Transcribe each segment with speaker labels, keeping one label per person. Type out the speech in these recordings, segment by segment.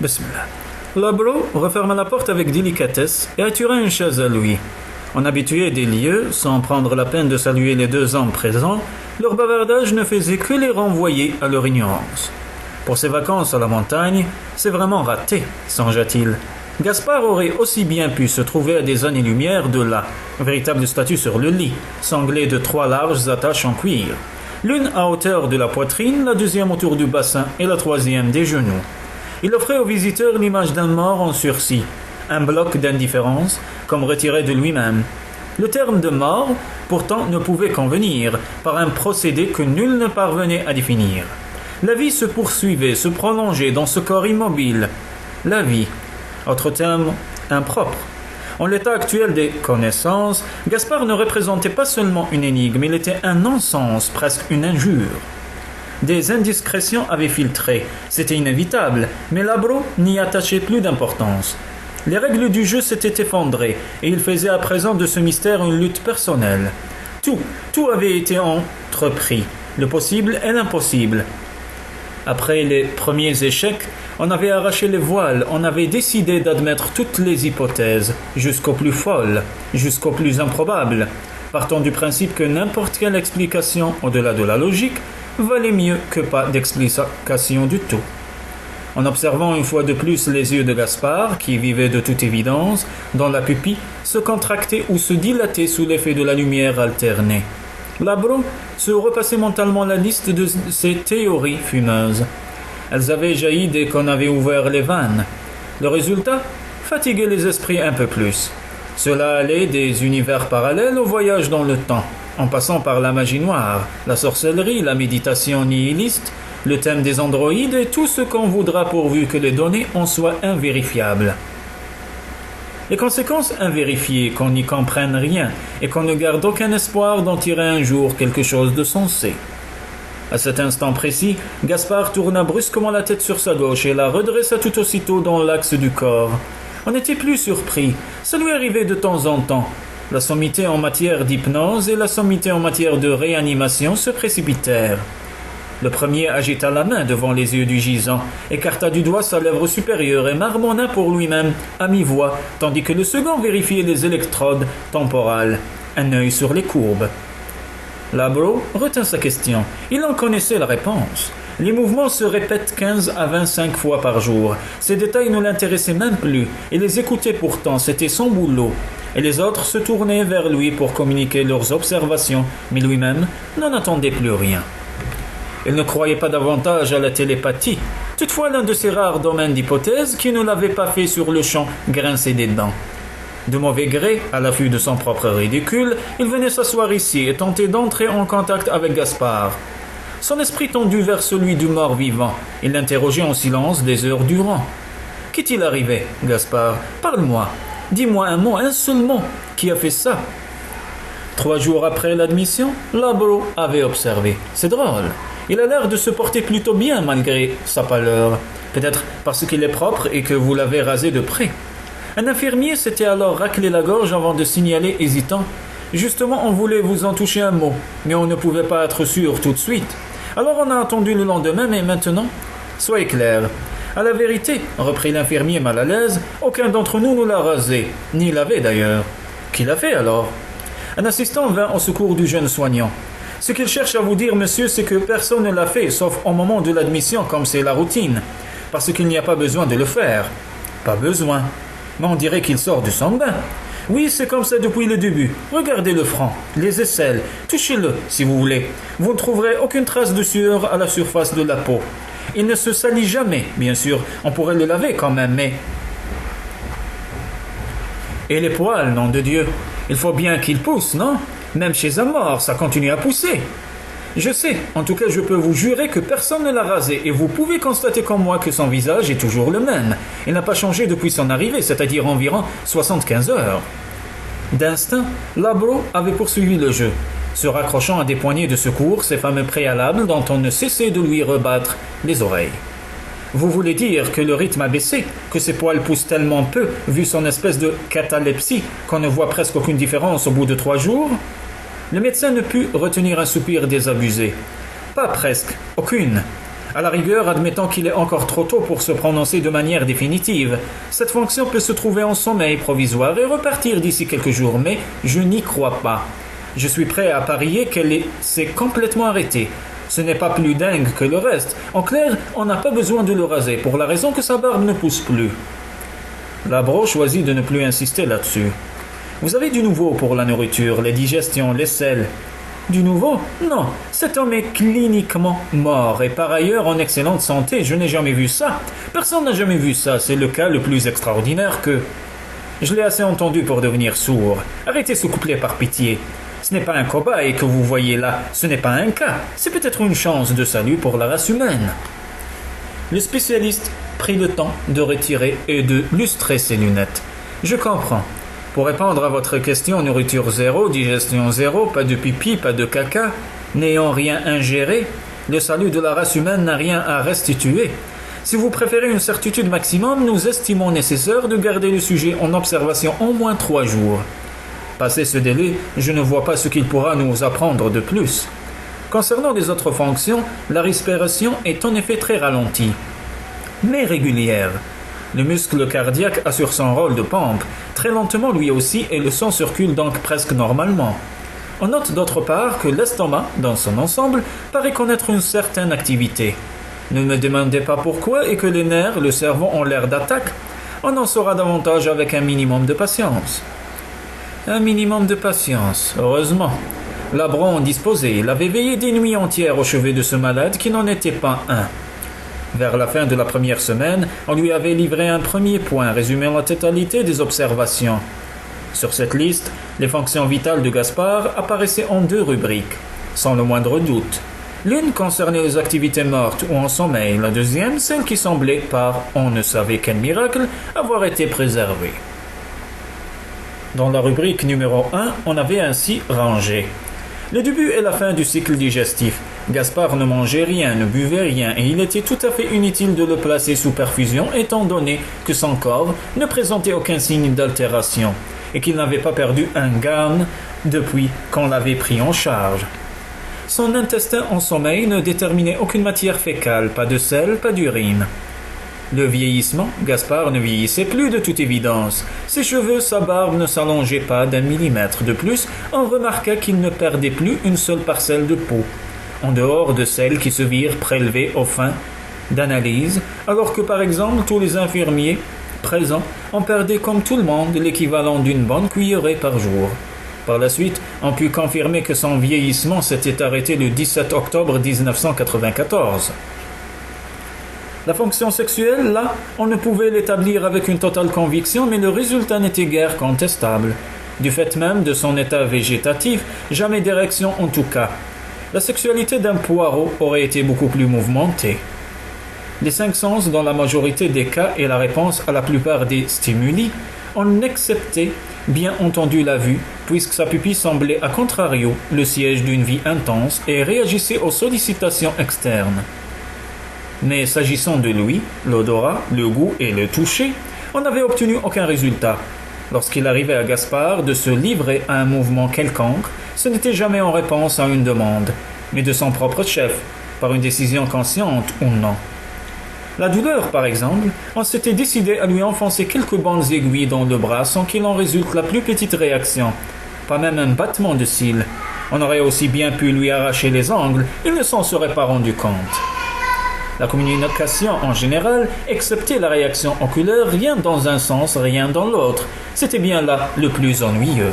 Speaker 1: Bismillah. Labro referma la porte avec délicatesse et attira une chaise à lui. En habitués des lieux, sans prendre la peine de saluer les 2 hommes présents, leur bavardage ne faisait que les renvoyer à leur ignorance. Pour ses vacances à la montagne, c'est vraiment raté, songea-t-il. Gaspard aurait aussi bien pu se trouver à des années-lumière de là, véritable statue sur le lit, sanglé de 3 larges attaches en cuir. L'une à hauteur de la poitrine, la deuxième autour du bassin et la troisième des genoux. Il offrait aux visiteurs l'image d'un mort en sursis, un bloc d'indifférence, comme retiré de lui-même. Le terme de mort, pourtant, ne pouvait convenir, par un procédé que nul ne parvenait à définir. La vie se poursuivait, se prolongeait dans ce corps immobile. La vie, autre terme impropre. En l'état actuel des connaissances, Gaspard ne représentait pas seulement une énigme, il était un non-sens, presque une injure. Des indiscrétions avaient filtré, c'était inévitable, mais Labro n'y attachait plus d'importance. Les règles du jeu s'étaient effondrées, et il faisait à présent de ce mystère une lutte personnelle. Tout avait été entrepris, le possible et l'impossible. Après les premiers échecs, on avait arraché les voiles, on avait décidé d'admettre toutes les hypothèses, jusqu'aux plus folles, jusqu'aux plus improbables, partant du principe que n'importe quelle explication au-delà de la logique valait mieux que pas d'explication du tout. En observant une fois de plus les yeux de Gaspard, qui vivaient de toute évidence, dont la pupille se contractait ou se dilatait sous l'effet de la lumière alternée. Labro se repassait mentalement la liste de ses théories fumeuses. Elles avaient jailli dès qu'on avait ouvert les vannes. Le résultat fatiguait les esprits un peu plus. Cela allait des univers parallèles au voyage dans le temps, en passant par la magie noire, la sorcellerie, la méditation nihiliste, le thème des androïdes et tout ce qu'on voudra pourvu que les données en soient invérifiables. Les conséquences invérifiées, qu'on n'y comprenne rien et qu'on ne garde aucun espoir d'en tirer un jour quelque chose de sensé. À cet instant précis, Gaspard tourna brusquement la tête sur sa gauche et la redressa tout aussitôt dans l'axe du corps. On n'était plus surpris, ça lui arrivait de temps en temps. La sommité en matière d'hypnose et la sommité en matière de réanimation se précipitèrent. Le premier agita la main devant les yeux du gisant, écarta du doigt sa lèvre supérieure et marmonna pour lui-même à mi-voix, tandis que le second vérifiait les électrodes temporales, un œil sur les courbes. Labro retint sa question. Il en connaissait la réponse. Les mouvements se répètent 15 à 25 fois par jour. Ces détails ne l'intéressaient même plus, et les écouter pourtant, c'était son boulot. Et les autres se tournaient vers lui pour communiquer leurs observations, mais lui-même n'en attendait plus rien. Il ne croyait pas davantage à la télépathie. Toutefois, l'un de ces rares domaines d'hypothèse qui ne l'avait pas fait sur le champ grincer des dents. De mauvais gré, à l'affût de son propre ridicule, il venait s'asseoir ici et tenter d'entrer en contact avec Gaspard. Son esprit tendu vers celui du mort-vivant, il l'interrogeait en silence des heures durant. « Qu'est-il arrivé, Gaspard? Parle-moi. Dis-moi un mot, un seul mot. Qui a fait ça ?» 3 jours après l'admission, Labro avait observé. « C'est drôle. Il a l'air de se porter plutôt bien malgré sa pâleur. Peut-être parce qu'il est propre et que vous l'avez rasé de près. » Un infirmier s'était alors raclé la gorge avant de signaler hésitant. « Justement, on voulait vous en toucher un mot, mais on ne pouvait pas être sûr tout de suite. Alors on a attendu le lendemain, mais maintenant, soyez clair. À la vérité, reprit l'infirmier mal à l'aise, aucun d'entre nous ne l'a rasé, ni l'avait d'ailleurs. Qui l'a fait alors ?» Un assistant vint au secours du jeune soignant. « Ce qu'il cherche à vous dire, monsieur, c'est que personne ne l'a fait, sauf au moment de l'admission, comme c'est la routine. Parce qu'il n'y a pas besoin de le faire. » « Pas besoin. Mais on dirait qu'il sort de son bain. » « Oui, c'est comme ça depuis le début. Regardez le front, les aisselles, touchez-le si vous voulez. Vous ne trouverez aucune trace de sueur à la surface de la peau. Il ne se salit jamais, bien sûr. On pourrait le laver quand même, mais... Et les poils, nom de Dieu. Il faut bien qu'ils poussent, non? Même chez un mort, ça continue à pousser. Je sais, en tout cas je peux vous jurer que personne ne l'a rasé et vous pouvez constater comme moi que son visage est toujours le même. Il n'a pas changé depuis son arrivée, c'est-à-dire environ 75 heures. D'instinct, Labro avait poursuivi le jeu, se raccrochant à des poignées de secours, ces fameux préalables dont on ne cessait de lui rebattre les oreilles. Vous voulez dire que le rythme a baissé, que ses poils poussent tellement peu, vu son espèce de catalepsie, qu'on ne voit presque aucune différence au bout de 3 jours? Le médecin ne put retenir un soupir désabusé. Pas presque, aucune. À la rigueur, admettant qu'il est encore trop tôt pour se prononcer de manière définitive, cette fonction peut se trouver en sommeil provisoire et repartir d'ici quelques jours, mais je n'y crois pas. Je suis prêt à parier qu'elle s'est complètement arrêtée. Ce n'est pas plus dingue que le reste. En clair, on n'a pas besoin de le raser, pour la raison que sa barbe ne pousse plus. Labro choisit de ne plus insister là-dessus. Vous avez du nouveau pour la nourriture, les digestions, les selles. Du nouveau? Non, cet homme est cliniquement mort et par ailleurs en excellente santé. Je n'ai jamais vu ça. Personne n'a jamais vu ça. C'est le cas le plus extraordinaire que... Je l'ai assez entendu pour devenir sourd. Arrêtez ce couplet par pitié. Ce n'est pas un cobaye que vous voyez là. Ce n'est pas un cas. C'est peut-être une chance de salut pour la race humaine. Le spécialiste prit le temps de retirer et de lustrer ses lunettes. Je comprends. Pour répondre à votre question, nourriture zéro, digestion zéro, pas de pipi, pas de caca, n'ayant rien ingéré, le salut de la race humaine n'a rien à restituer. Si vous préférez une certitude maximum, nous estimons nécessaire de garder le sujet en observation au moins 3 jours. Passé ce délai, je ne vois pas ce qu'il pourra nous apprendre de plus. Concernant les autres fonctions, la respiration est en effet très ralentie, mais régulière. Le muscle cardiaque assure son rôle de pompe, très lentement lui aussi, et le sang circule donc presque normalement. On note d'autre part que l'estomac, dans son ensemble, paraît connaître une certaine activité. Ne me demandez pas pourquoi et que les nerfs, le cerveau ont l'air d'attaque. On en saura davantage avec un minimum de patience. Un minimum de patience, heureusement. Labron en disposait, il avait veillé des nuits entières au chevet de ce malade qui n'en était pas un. Vers la fin de la première semaine, on lui avait livré un premier point résumant la totalité des observations. Sur cette liste, les fonctions vitales de Gaspard apparaissaient en 2 rubriques, sans le moindre doute. L'une concernait les activités mortes ou en sommeil, la deuxième, celle qui semblait, par on ne savait quel miracle, avoir été préservée. Dans la rubrique numéro 1, on avait ainsi rangé le début et la fin du cycle digestif. Gaspard ne mangeait rien, ne buvait rien, et il était tout à fait inutile de le placer sous perfusion étant donné que son corps ne présentait aucun signe d'altération, et qu'il n'avait pas perdu un gramme depuis qu'on l'avait pris en charge. Son intestin en sommeil ne déterminait aucune matière fécale, pas de sel, pas d'urine. Le vieillissement, Gaspard ne vieillissait plus de toute évidence. Ses cheveux, sa barbe ne s'allongeaient pas d'1 millimètre. De plus, on remarqua qu'il ne perdait plus une seule parcelle de peau, en dehors de celles qui se virent prélevées aux fins d'analyse, alors que par exemple tous les infirmiers présents en perdaient comme tout le monde l'équivalent d'une bonne cuillerée par jour. Par la suite, on put confirmer que son vieillissement s'était arrêté le 17 octobre 1994. La fonction sexuelle, là, on ne pouvait l'établir avec une totale conviction, mais le résultat n'était guère contestable. Du fait même de son état végétatif, jamais d'érection en tout cas. La sexualité d'un poireau aurait été beaucoup plus mouvementée. Les 5 sens, dans la majorité des cas, et la réponse à la plupart des stimuli, on acceptait bien entendu la vue, puisque sa pupille semblait à contrario le siège d'une vie intense et réagissait aux sollicitations externes. Mais s'agissant de l'ouïe, l'odorat, le goût et le toucher, on n'avait obtenu aucun résultat. Lorsqu'il arrivait à Gaspard de se livrer à un mouvement quelconque, ce n'était jamais en réponse à une demande, mais de son propre chef, par une décision consciente ou non. La douleur, par exemple, on s'était décidé à lui enfoncer quelques bonnes aiguilles dans le bras sans qu'il en résulte la plus petite réaction, pas même un battement de cils. On aurait aussi bien pu lui arracher les ongles, il ne s'en serait pas rendu compte. La communication en général, excepté la réaction oculaire, rien dans un sens, rien dans l'autre. C'était bien là le plus ennuyeux.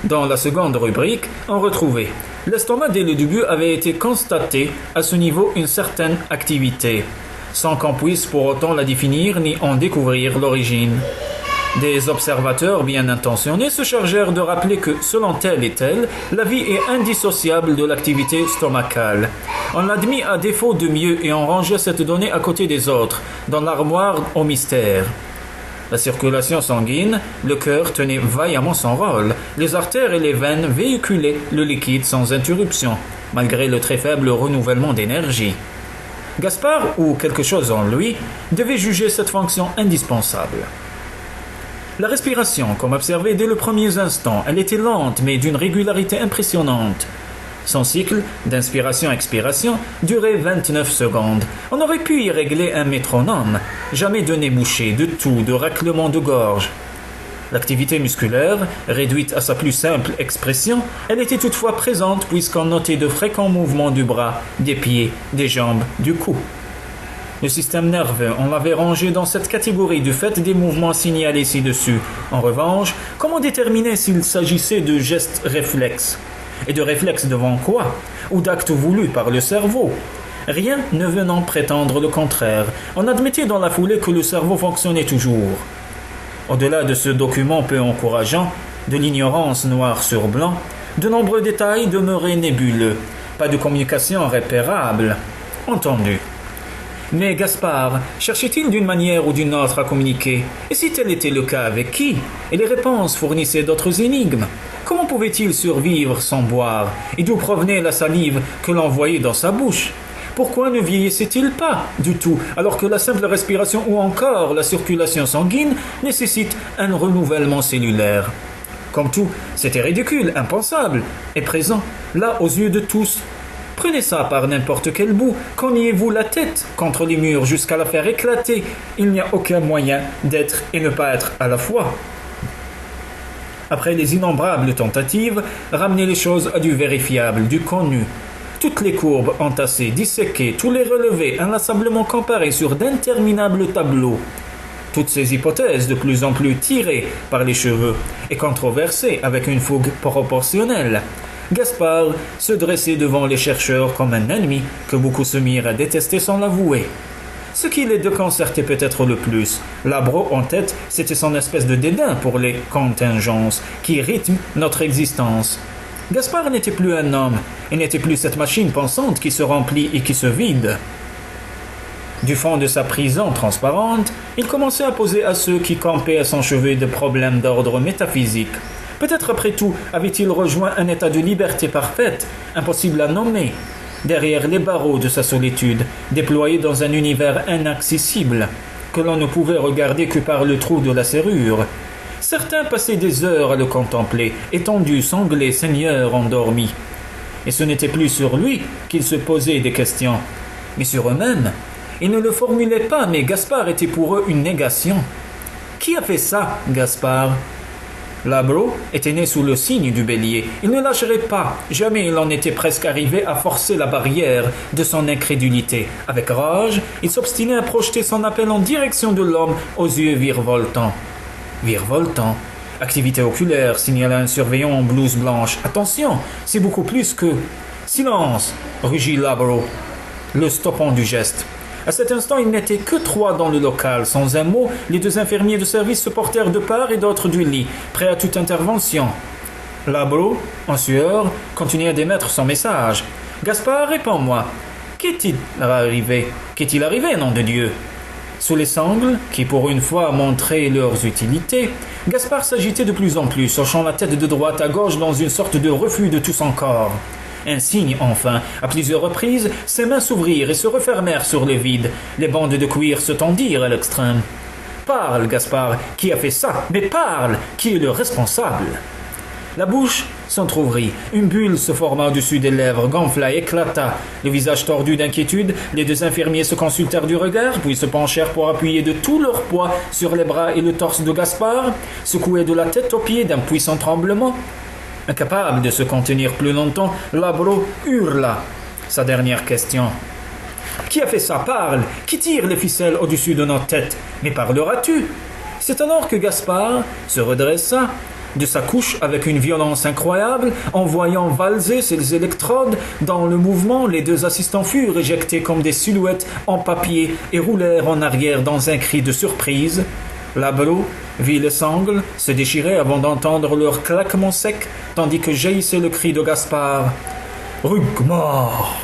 Speaker 1: Dans la seconde rubrique, on retrouvait l'estomac dès le début avait été constaté à ce niveau une certaine activité, sans qu'on puisse pour autant la définir ni en découvrir l'origine. Des observateurs bien intentionnés se chargèrent de rappeler que, selon tel et tel, la vie est indissociable de l'activité stomacale. On l'admit à défaut de mieux et on rangeait cette donnée à côté des autres, dans l'armoire au mystère. La circulation sanguine, le cœur tenait vaillamment son rôle, les artères et les veines véhiculaient le liquide sans interruption, malgré le très faible renouvellement d'énergie. Gaspard, ou quelque chose en lui, devait juger cette fonction indispensable. La respiration, comme observé dès le premier instant, elle était lente mais d'une régularité impressionnante. Son cycle, d'inspiration-expiration, durait 29 secondes. On aurait pu y régler un métronome. Jamais de nez bouché, de toux, de raclement de gorge. L'activité musculaire, réduite à sa plus simple expression, elle était toutefois présente puisqu'on notait de fréquents mouvements du bras, des pieds, des jambes, du cou. Le système nerveux, on l'avait rangé dans cette catégorie du fait des mouvements signalés ci-dessus. En revanche, comment déterminer s'il s'agissait de gestes réflexes? Et de réflexes devant quoi? Ou d'actes voulus par le cerveau? Rien ne venant prétendre le contraire. On admettait dans la foulée que le cerveau fonctionnait toujours. Au-delà de ce document peu encourageant, de l'ignorance noire sur blanc, de nombreux détails demeuraient nébuleux. Pas de communication repérable. Entendu. Mais Gaspard cherchait-il d'une manière ou d'une autre à communiquer? Et si tel était le cas, avec qui? Et les réponses fournissaient d'autres énigmes. Comment pouvait-il survivre sans boire? Et d'où provenait la salive que l'on voyait dans sa bouche? Pourquoi ne vieillissait-il pas du tout, alors que la simple respiration ou encore la circulation sanguine nécessite un renouvellement cellulaire? Comme tout, c'était ridicule, impensable, et présent, là aux yeux de tous. Prenez ça par n'importe quel bout, cognez-vous la tête contre les murs jusqu'à la faire éclater. Il n'y a aucun moyen d'être et ne pas être à la fois. Après les innombrables tentatives, ramenez les choses à du vérifiable, du connu. Toutes les courbes entassées, disséquées, tous les relevés inlassablement comparés sur d'interminables tableaux. Toutes ces hypothèses de plus en plus tirées par les cheveux et controversées avec une fougue proportionnelle. Gaspard se dressait devant les chercheurs comme un ennemi que beaucoup se mirent à détester sans l'avouer. Ce qui les déconcertait peut-être le plus, Labro en tête, c'était son espèce de dédain pour les contingences qui rythment notre existence. Gaspard n'était plus un homme, il n'était plus cette machine pensante qui se remplit et qui se vide. Du fond de sa prison transparente, il commençait à poser à ceux qui campaient à son chevet des problèmes d'ordre métaphysique. Peut-être après tout avait-il rejoint un état de liberté parfaite, impossible à nommer, derrière les barreaux de sa solitude, déployé dans un univers inaccessible, que l'on ne pouvait regarder que par le trou de la serrure. Certains passaient des heures à le contempler, étendu, sanglé, seigneur, endormi. Et ce n'était plus sur lui qu'ils se posaient des questions, mais sur eux-mêmes. Ils ne le formulaient pas, mais Gaspard était pour eux une négation. Qui a fait ça, Gaspard? Labro était né sous le signe du bélier. Il ne lâcherait pas. Jamais il en était presque arrivé à forcer la barrière de son incrédulité. Avec rage, il s'obstinait à projeter son appel en direction de l'homme aux yeux virevoltants. Virevoltant. Activité oculaire, signala un surveillant en blouse blanche. Attention, c'est beaucoup plus que... Silence, rugit Labro, le stoppant du geste. À cet instant, il n'était que 3 dans le local. Sans un mot, les 2 infirmiers de service se portèrent de part et d'autre du lit, prêts à toute intervention. Labro, en sueur, continuait à démettre son message. « Gaspard, réponds-moi. Qu'est-il arrivé, nom de Dieu ?» Sous les sangles, qui pour une fois montraient leurs utilités, Gaspard s'agitait de plus en plus, hochant la tête de droite à gauche dans une sorte de refus de tout son corps. Un signe, enfin. À plusieurs reprises, ses mains s'ouvrirent et se refermèrent sur le vide. Les bandes de cuir se tendirent à l'extrême. « Parle, Gaspard, qui a fait ça? Mais parle, qui est le responsable ?» La bouche s'entr'ouvrit. Une bulle se forma au-dessus des lèvres, gonfla, éclata. Le visage tordu d'inquiétude, les 2 infirmiers se consultèrent du regard, puis se penchèrent pour appuyer de tout leur poids sur les bras et le torse de Gaspard, secoué de la tête aux pieds d'un puissant tremblement. Incapable de se contenir plus longtemps, Labro hurla sa dernière question. « Qui a fait ça? Parle! Qui tire les ficelles au-dessus de nos têtes? Mais parleras-tu » C'est alors que Gaspard se redressa de sa couche avec une violence incroyable, en voyant valser ses électrodes dans le mouvement. Les 2 assistants furent éjectés comme des silhouettes en papier et roulèrent en arrière dans un cri de surprise. Labro vit les sangles se déchirer avant d'entendre leur claquement sec, tandis que jaillissait le cri de Gaspard. « Rugmore »